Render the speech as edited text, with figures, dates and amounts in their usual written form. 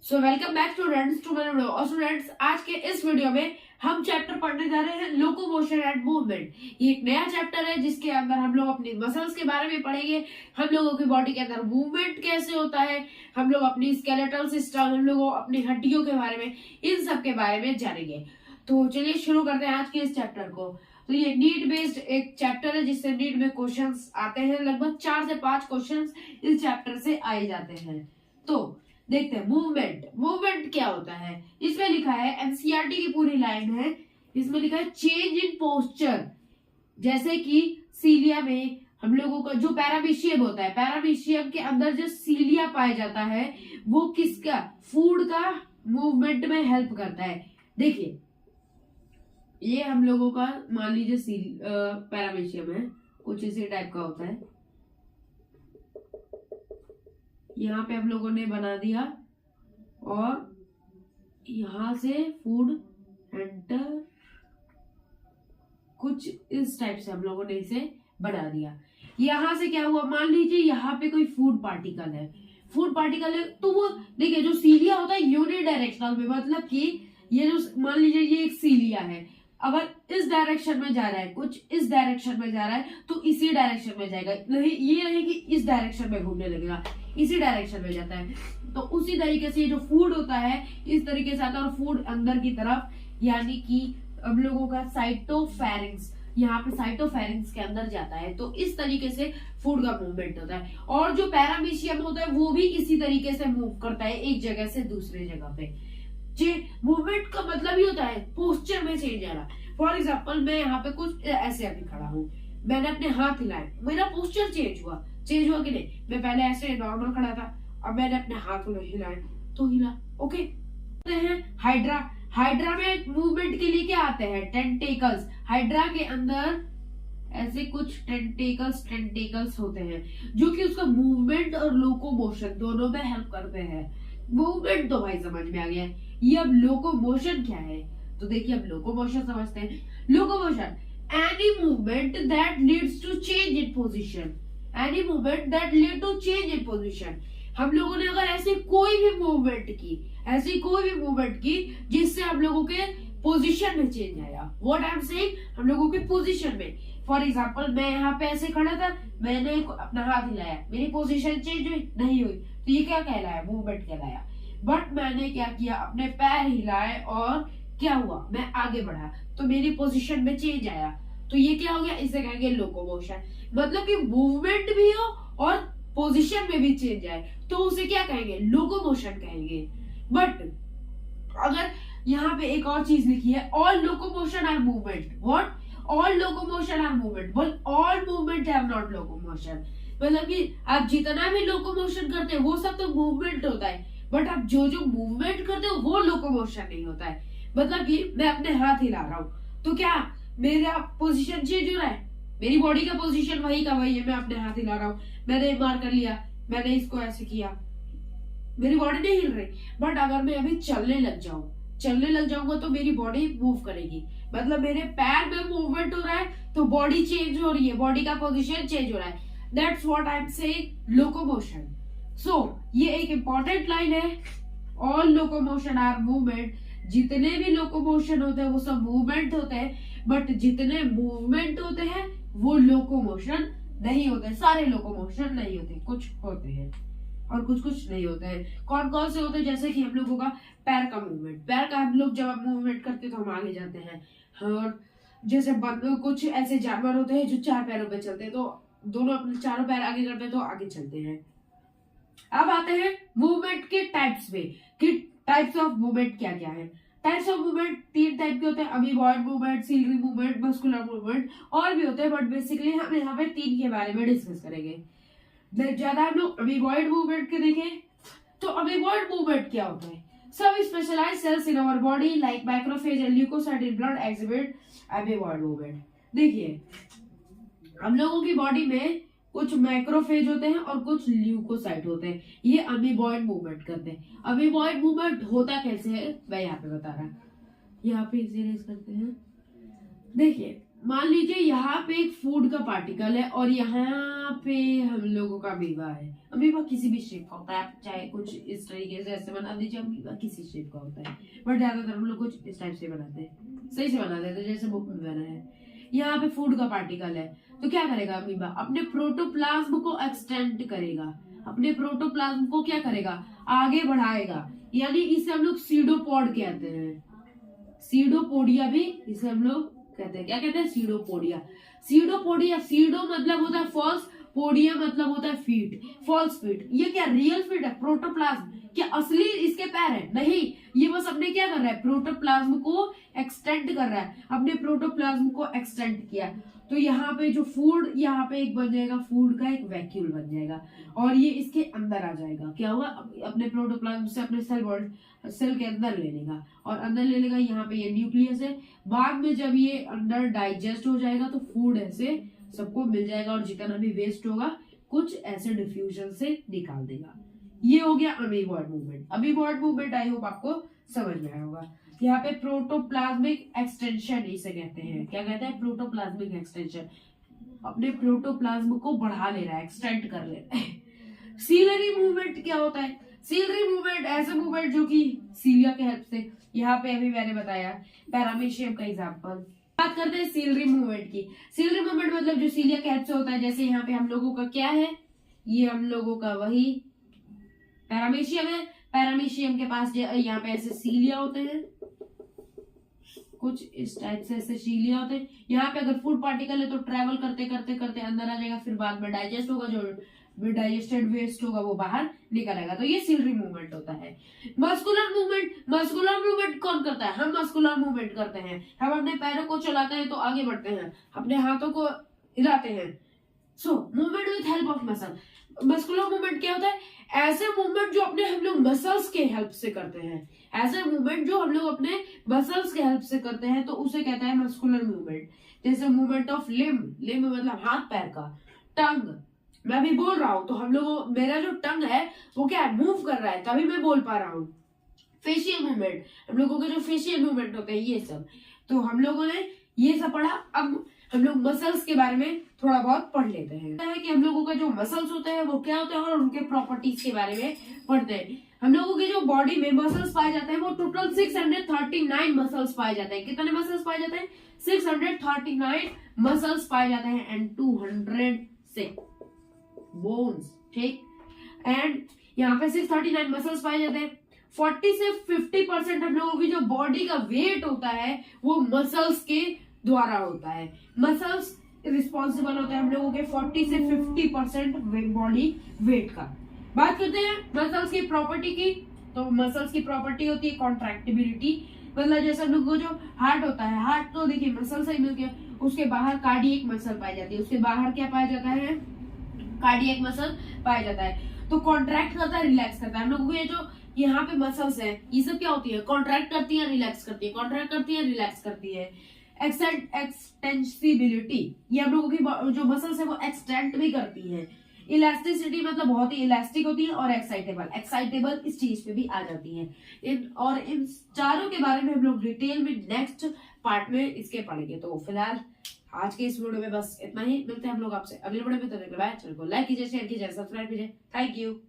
So welcome back students to my video. और students, आज के इस वीडियो में हम चैप्टर पढ़ने जा रहे हैं लोकोमोशन एंड मूवमेंट। ये एक नया चैप्टर है जिसके अंदर हम लोग अपनी मसल्स के बारे में पढ़ेंगे, हम लोगों की बॉडी के अंदर मूवमेंट कैसे होता है, हम लोग अपनी स्केलेटल सिस्टम, हम लोग अपनी हड्डियों के बारे में, इन सब के बारे में जानेंगे। तो चलिए शुरू करते हैं आज के इस चैप्टर को। तो ये नीट बेस्ड एक चैप्टर है जिससे नीट में क्वेश्चंस आते हैं। लगभग 4 से 5 क्वेश्चंस इस चैप्टर से आए जाते हैं। तो देखते हैं मूवमेंट क्या होता है। इसमें लिखा है, एनसीईआरटी की पूरी लाइन है, इसमें लिखा है चेंज इन पोस्चर। जैसे कि सीलिया में हम लोगों का जो पैरामीशियम होता है, पैरामीशियम के अंदर जो सीलिया पाया जाता है वो किसका, फूड का मूवमेंट में हेल्प करता है। देखिए ये हम लोगों का मान लीजिए पैरामीशियम है, कुछ इसी टाइप का होता है। यहाँ पे हम लोगों ने बना दिया और यहाँ से फूड एंटर, कुछ इस टाइप से हम लोगों ने इसे बना दिया। यहाँ से क्या हुआ, मान लीजिए यहाँ पे कोई फूड पार्टिकल है, तो वो देखिए जो सीलिया होता है यूनिडायरेक्शनल में, मतलब कि ये जो मान लीजिए ये एक सीलिया है, अगर इस डायरेक्शन में जा रहा है, कुछ इस डायरेक्शन में जा रहा है तो इसी डायरेक्शन में जाएगा, नहीं ये नहीं कि इस डायरेक्शन में घूमने लगेगा, इसी डायरेक्शन में जाता है। तो उसी तरीके से जो फूड होता है इस तरीके से आता है और फूड अंदर की तरफ, यानी कि हम लोगों का साइटोफेरिंक्स, यहाँ पे साइटोफेरिंक्स के अंदर जाता है। तो इस तरीके से फूड का मूवमेंट होता है। और जो पैरामीशियम होता है वो भी इसी तरीके से मूव करता है एक जगह से दूसरे जगह पे। मूवमेंट का मतलब ही होता है पोस्चर में चेंज आना। फॉर एग्जाम्पल मैं यहाँ पे कुछ ऐसे अभी खड़ा हूँ, मैंने अपने हाथ हिलाए, मेरा पोस्चर चेंज हुआ कि नहीं। मैं पहले ऐसे नॉर्मल खड़ा था, अब मैंने अपने हाथ हिलाए तो हिला। ओके, हाइड्रा में मूवमेंट के लिए क्या आते हैं, टेंटेकल्स। हाइड्रा के अंदर ऐसे कुछ टेंटेकल्स होते हैं जो कि उसका मूवमेंट और लोकोमोशन दोनों में हेल्प करते हैं। मूवमेंट तो भाई समझ में आ गया, ये अब लोकोमोशन क्या है। तो देखिए अब लोकोमोशन समझते हैं। Locomotion, any movement that leads to change in position, any movement that lead to change in position. हम लोगों ने अगर ऐसी कोई भी मूवमेंट की जिससे हम लोगों के पोजीशन में चेंज आया, व्हाट आई एम सेइंग, हम लोगों के पोजीशन में। फॉर एग्जांपल मैं यहाँ पे ऐसे खड़ा था, मैंने अपना हाथ हिलाया, मेरी पोजीशन चेंज हुई नहीं हुई, तो ये क्या कहलाया, मूवमेंट कहलाया। बट मैंने क्या किया, अपने पैर हिलाए और क्या हुआ, मैं आगे बढ़ा तो मेरी पोजीशन में चेंज आया, तो ये क्या हो गया, इसे कहेंगे लोकोमोशन। मतलब कि मूवमेंट भी हो और पोजीशन में भी चेंज आए तो उसे क्या कहेंगे, लोकोमोशन कहेंगे। बट अगर यहाँ पे एक और चीज लिखी है, all locomotion are movement, what, all locomotion are movement, but all movement have not locomotion. मतलब कि आप जितना भी लोकोमोशन करते हैं वो सब तो मूवमेंट होता है, बट आप जो मूवमेंट करते हो वो लोकोमोशन नहीं होता है। मतलब कि मैं अपने हाथ हिला रहा हूँ तो क्या मेरा पोजीशन चेंज हो रहा है, मेरी बॉडी का पोजीशन वही का वही है, मैं अपने हाथ हिला रहा हूँ, मैंने मार कर लिया, मैंने इसको ऐसे किया, मेरी बॉडी नहीं हिल रही। बट अगर मैं अभी चलने लग जाऊंगा तो मेरी बॉडी मूव करेगी, मतलब मेरे पैर में मूवमेंट हो रहा है तो बॉडी चेंज हो रही है, बॉडी का पोजीशन चेंज हो रहा है। That's what I am saying, locomotion. So ये एक इंपॉर्टेंट लाइन है, ऑल लोकोमोशन आर मूवमेंट। जितने भी लोकोमोशन होते हैं वो सब मूवमेंट होते हैं, बट जितने मूवमेंट होते हैं वो लोकोमोशन नहीं होते। सारे लोकोमोशन नहीं होते, कुछ होते हैं और कुछ नहीं होते हैं। कौन कौन से होते हैं, जैसे कि हम लोगों का पैर का मूवमेंट, पैर का हम लोग जब मूवमेंट करते हैं तो हम आगे जाते हैं। और जैसे कुछ ऐसे जानवर होते हैं जो 4 पैरों पे चलते हैं, तो दोनों अपने चारों पैर आगे करते हैं तो आगे चलते हैं। अब आते हैं मूवमेंट के टाइप्स में, कि टाइप्स ऑफ मूवमेंट क्या क्या है। टाइप्स ऑफ मूवमेंट 3 टाइप के होते हैं, amoeboid movement, ciliary movement, muscular movement, और भी होते हैं, बट बेसिकली हम यहाँ पे 3 के बारे में डिस्कस करेंगे। ज्यादा हम लोग अमीबॉयड मूवमेंट के देखें तो अमीबॉयड मूवमेंट क्या होता है, सब specialized cells in our body like macrophage and leukocyte in blood exhibit amoeboid movement. देखिए हम लोगों की बॉडी में कुछ मैक्रोफेज होते हैं और कुछ ल्यूकोसाइट होते हैं, ये अमीबॉयड मूवमेंट करते हैं। अमीबॉयड मूवमेंट होता कैसे है मैं यहाँ पे बता रहा, यहाँ पे इसे रेज करते हैं। देखिए मान लीजिए यहाँ पे एक फूड का पार्टिकल है और यहाँ पे हम लोगों का अमीबा है। अमीबा किसी भी शेप का होता है, आप चाहे कुछ इस तरीके से ऐसे बना दीजिए, अमीबा किसी शेप का होता है, बट ज्यादातर हम लोग कुछ इस टाइप से बनाते हैं, सही से बना देते हैं जैसे बुक में बना है। यहाँ पे फूड का पार्टिकल है तो क्या करेगा अमीबा, अपने प्रोटोप्लाज्म को एक्सटेंड करेगा, अपने प्रोटोप्लाज्म को क्या करेगा, आगे बढ़ाएगा, यानी इसे हम लोग सीडोपॉड कहते हैं। सीडोपोडिया भी इसे हम लोग कहते हैं, क्या कहते हैं, सीडोपोडिया। सीडोपोडिया, सीडो मतलब होता है फॉल्स, पोडिया मतलब होता है फीट, फॉल्स फीट। ये क्या रियल फीट है, प्रोटोप्लाज्म, क्या असली इसके पैर है, नहीं, ये बस अपने क्या कर रहा है, प्रोटोप्लाज्म को एक्सटेंड कर रहा है, अपने प्रोटोप्लाज्म को एक्सटेंड किया। तो यहाँ पे जो फूड, यहाँ पे एक बन जाएगा फूड का एक वैक्यूल बन जाएगा और ये इसके अंदर आ जाएगा, क्या हुआ, अपने प्रोटोप्लाज्म से अपने सेल के अंदर ले लेगा और अंदर ले लेगा। यहाँ पे ये न्यूक्लियस है, बाद में जब ये अंदर डाइजेस्ट हो जाएगा तो फूड ऐसे सबको मिल जाएगा और जितना भी वेस्ट होगा कुछ ऐसे डिफ्यूजन से निकाल देगा। ये हो गया amoeboid movement. Amoeboid movement I hope आपको समझ में आया होगा। यहाँ पे प्रोटोप्लाज्मिक एक्सटेंशन इसे कहते हैं, क्या कहते हैं, प्रोटोप्लाज्मिक एक्सटेंशन, अपने प्रोटोप्लाज्म को बढ़ा ले रहा है, एक्सटेंड कर ले रहा है। सीलरी मूवमेंट क्या होता है, सीलरी मूवमेंट ऐसे मूवमेंट जो कि सीलिया के हेल्प से, यहाँ पे अभी मैंने बताया पैरामीशियम का एग्जांपल। बात करते हैं सीलरी मूवमेंट की। सीलरी मूवमेंट मतलब जो सीलिया के हेल्प से होता है, जैसे यहाँ पे हम लोगों का क्या है, ये हम लोगों का वही पैरामीशियम है, पैरामीशियम के पास यहाँ पे ऐसे सीलिया होते हैं, कुछ इस टाइप से ऐसे सीलिया होते हैं। यहाँ पे अगर फूड पार्टिकल है तो ट्रेवल करते करते करते अंदर आ जाएगा, फिर बाद में डाइजेस्ट होगा, जो डाइजेस्टेड वेस्ट होगा वो बाहर निकल आएगा। तो ये सीलरी मूवमेंट होता है। मस्कुलर मूवमेंट, मस्कुलर मूवमेंट कौन करता है, हम मस्कुलर मूवमेंट करते हैं। हम अपने पैरों को चलाते हैं तो आगे बढ़ते हैं, अपने हाथों को हिलाते हैं। So movement with help of muscle. Muscular movement क्या होता है, ऐसे मूवमेंट जो अपने हम लोग मसल्स के हेल्प से करते हैं, ऐसे मूवमेंट जो हम लोग अपने मसल्स के हेल्प से करते हैं तो उसे कहता है मस्कुलर मूवमेंट। जैसे मूवमेंट ऑफ लिम्ब, लिम्ब मतलब हाथ पैर का, टंग, मैं भी बोल रहा हूं तो हम लोग, मेरा जो टंग है वो क्या है, मूव कर रहा है तभी मैं बोल पा रहा हूँ। फेशियल मूवमेंट, हम लोगों के जो फेशियल मूवमेंट होते हैं ये सब, तो हम लोगों ने ये सब पढ़ा। अब हम लोग मसल्स के बारे में थोड़ा बहुत पढ़ लेते हैं कि हम लोगों का जो मसल्स होते हैं वो क्या होते हैं और उनके प्रॉपर्टीज के बारे में पढ़ते हैं। हम लोगों की जो बॉडी में मसल्स पाए जाते हैं वो टोटल 639 मसल्स पाए जाते हैं। कितने मसल्स पाए जाते हैं, 639 मसल्स पाए जाते हैं एंड 206 बोन्स, ठीक। एंड यहाँ पे 639 मसल्स पाए जाते हैं। 40 से 50% हम लोगों की जो बॉडी का वेट होता है वो मसल्स के द्वारा होता है। मसल्स रिस्पॉन्सिबल होते हैं हम लोगों के 40 से 50% बॉडी वेट का। बात करते हैं मसल्स की प्रॉपर्टी की, तो मसल्स की प्रॉपर्टी होती है कॉन्ट्रैक्टिबिलिटी, मतलब जैसे हम लोग को जो हार्ट होता है, हार्ट तो देखिए मसल से ही मिल गया, उसके बाहर कार्डियक मसल पाई जाती है, उसके बाहर क्या पाया जाता है, कार्डियक मसल पाया जाता है। तो कॉन्ट्रैक्ट करता है, रिलैक्स करता है। हम लोगों के जो यहाँ पे मसल्स है ये सब क्या होती है, कॉन्ट्रैक्ट करती है, रिलैक्स करती है, कॉन्ट्रैक्ट करती है, रिलैक्स करती है। एक्सटेंसिबिलिटी, ये हम लोगों की जो मसल्स है वो एक्सटेंड भी करती है। इलास्टिसिटी मतलब बहुत ही इलास्टिक होती है और एक्साइटेबल, एक्साइटेबल इस चीज पे भी आ जाती है। इन चारों के बारे में हम लोग डिटेल में नेक्स्ट पार्ट में इसके पढ़ेंगे। तो फिलहाल आज के इस वीडियो में बस इतना ही, मिलते हैं हम लोग आपसे अगले वीडियो में। तो बाय, चैनल को लाइक कीजिए, शेयर कीजिए, सब्सक्राइब कीजिए। Thank you.